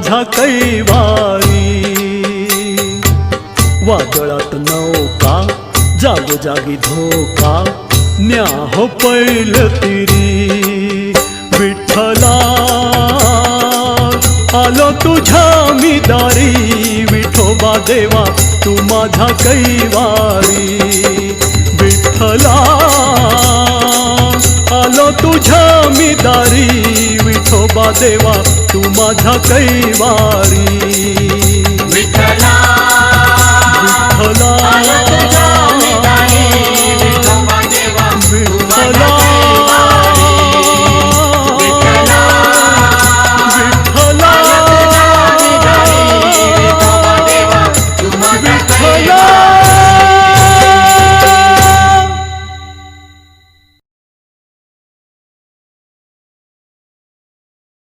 माझ्या कैवारी। वादळात नौका जागोजागी धोका न्या हो पैल तिरी। विठ्ठला आलो तुझ्या मी दारी, विठोबा देवा तू माझ्या कैवारी। विठ्ठला आलो तुझ्या मी दारी, विठोबा देवा तू माझ्या कैवारी।